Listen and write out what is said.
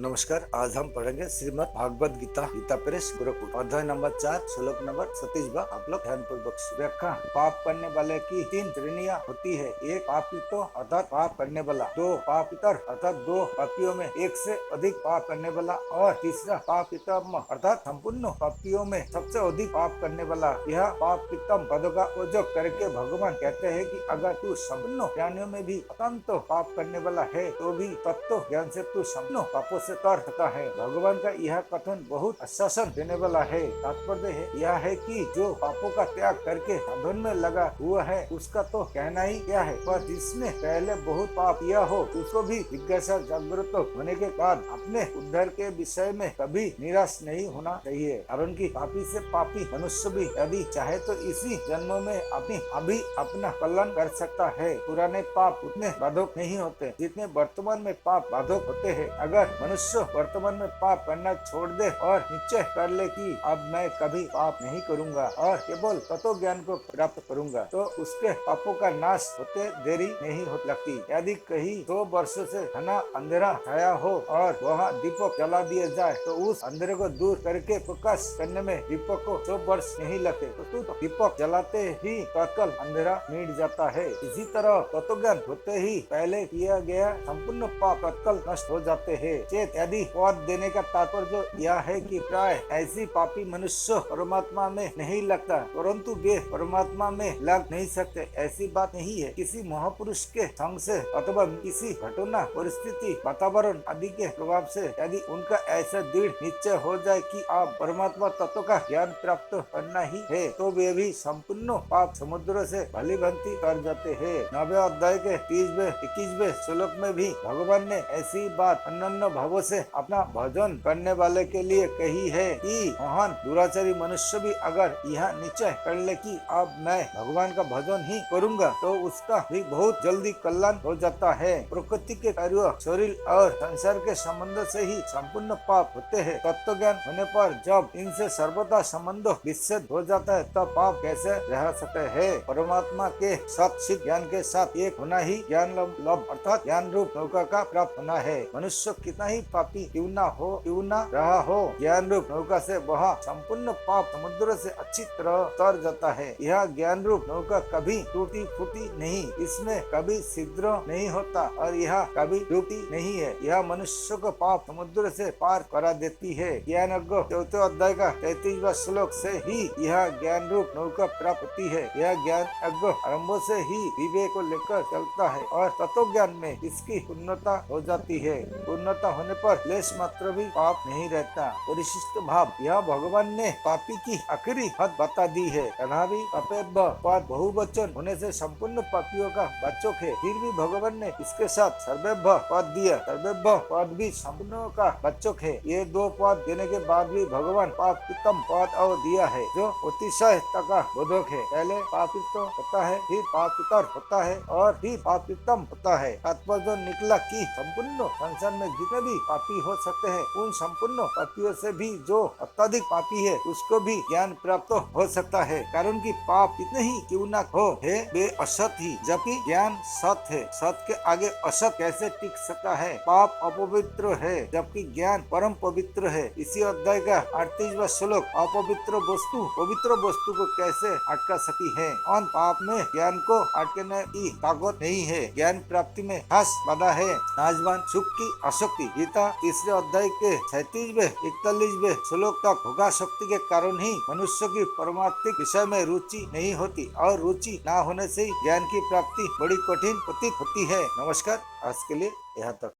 नमस्कार। आज हम पढ़ेंगे श्रीमद् भागवत गीता गीता प्रेस गोरखपुर अध्याय नंबर 4 श्लोक नंबर 27। आप लोग ध्यान पूर्वक व्याख्या। पाप करने वाले की 3 श्रेणियां होती है। एक पापितो अर्थात पाप करने वाला, 2 पापितर अर्थात 2 पापियों में एक से अधिक पाप करने वाला, और तीसरा पापितम अर्थात संपूर्ण पापियों में सबसे अधिक पाप करने वाला। यह पापितम पद का उपयोग करके भगवान कहते हैं कि अगर तू संपूर्ण प्राणियों में भी अत्यंत पाप करने वाला है तो भी तत्व ज्ञान से तू संपूर्ण पापों से तर सकता है। भगवान का यह कथन बहुत आश्वासन देने वाला है। तात्पर्य है यह है कि जो पापों का त्याग करके साधन में लगा हुआ है उसका तो कहना ही क्या है, पर जिसने पहले बहुत पाप किया हो उसको भी जिज्ञासा जागृत होने के बाद अपने उद्धार के विषय में कभी निराश नहीं होना चाहिए। कारण कि पापी से पापी मनुष्य भी यदि चाहे तो इसी जन्म में अभी अपना कल्याण कर सकता है। पुराने पाप उतने बाधक नहीं होते जितने वर्तमान में पाप बाधक होते हैं। अगर मनुष्य वर्तमान में पाप करना छोड़ दे और निश्चय कर ले कि अब मैं कभी पाप नहीं करूंगा और केवल तत्व ज्ञान को प्राप्त करूंगा, तो उसके पापों का नाश होते देरी नहीं हो लगती। यदि कहीं 100 वर्षों से घना अंधेरा छाया हो और वहाँ दीपक जला दिया जाए तो उस अंधेरे को दूर करके प्रकाश करने में दीपक को 100 वर्ष नहीं लगते। तो दीपक जलाते ही तत्काल अंधेरा मिट जाता है। इसी तरह तत्व ज्ञान होते ही पहले किया गया संपूर्ण पाप तत्काल नष्ट हो जाते हैं। चेत यदि पद देने का तात्पर्य यह है कि प्राय ऐसी पापी मनुष्य परमात्मा में नहीं लगता, परंतु वे परमात्मा में लग नहीं सकते, ऐसी बात नहीं है। किसी महापुरुष के संग से अथवा किसी घटना परिस्थिति वातावरण आदि के प्रभाव से यदि उनका ऐसा दृढ़ निश्चय हो जाए कि आप परमात्मा तत्व का ज्ञान प्राप्त करना ही है, तो वे भी संपूर्ण पाप समुद्र से भली भांति कर जाते हैं। 9वें अध्याय के 30वें श्लोक में भी भगवान ने ऐसी बात अनन्य भावों से अपना भजन करने वाले के लिए कही है कि महान दुराचारी मनुष्य भी अगर यह निश्चय कर ले कि अब मैं भगवान का भजन ही करूंगा तो उसका भी बहुत जल्दी कल्याण हो जाता है। प्रकृति के कार्य, शरीर और संसार के संबंध से ही संपूर्ण पाप होते हैं। तत्व ज्ञान होने पर जब इनसे सर्वदा संबंध विच्छेद हो जाता है तब पाप कैसे रह सकते हैं। परमात्मा के सत ज्ञान के साथ एक होना ही ज्ञान लभ अर्थात ज्ञान रूप नौका का प्राप्त होना है। मनुष्य कितना ही पापी क्यों ना रहा हो, ज्ञान रूप नौका से वह संपूर्ण पाप समुद्र से अच्छी तरह तर जाता है। यह ज्ञान रूप नौका कभी टूटी फूटी नहीं, इसमें कभी छिद्र नहीं होता और यह कभी टूटी नहीं है। यह मनुष्य को पाप समुद्र से पार करा देती है। ज्ञान यज्ञ 4 अध्याय का 33वां श्लोक से ही यह ज्ञान रूप नौका प्राप्त होती है। यह ज्ञान यज्ञ आरंभ से ही विवेक को लेकर चलता है और तत्व ज्ञान में इसकी पूर्णता हो जाती है। पूर्णता होने पर लेश मात्र भी पाप नहीं रहता। परिशिष्ट भाव, यह भगवान ने पापी की आखिरी हद बता दी है। कन्हावी अपेब पद बहुवचन होने से संपूर्ण पापियों का वाचक है, फिर भी भगवान ने इसके साथ सर्वेभ पद दिया। सर्वेभ पद भी संपूर्ण का वाचक है। ये 2 पद देने के बाद भी भगवान पापितम पद और दिया है जो अतिशयता का बोधक है। पहले पापित होता है, फिर पापितर होता है और फिर पापितम होता है। तात्पर्य निकला कि संपूर्ण संसार में जितने भी पापी हो सकते हैं उन संपूर्ण पापियों से भी जो अत्यधिक पापी है उसको भी ज्ञान प्राप्त हो सकता है। कारण कि पाप कितने ही क्यों न हो है वे असत ही, जबकि ज्ञान सत है। सत के आगे असत कैसे टिक सकता है। पाप अपवित्र है जबकि ज्ञान परम पवित्र है। इसी अध्याय का 38वां श्लोक अपवित्र वस्तु पवित्र वस्तु को कैसे अटका सकती है। अन पाप में ज्ञान को अटकने की ताकत नहीं है। ज्ञान प्राप्ति में खास बाधा है नाजवान सुख की आसक्ति। गीता 3 अध्याय के 37वें 41वें श्लोक तक भोगा शक्ति के कारण ही मनुष्य की परमार्थिक विषय में रुचि नहीं होती और रुचि न होने से ज्ञान की प्राप्ति बड़ी कठिन प्रतीत होती है। नमस्कार, आज के लिए यहाँ तक।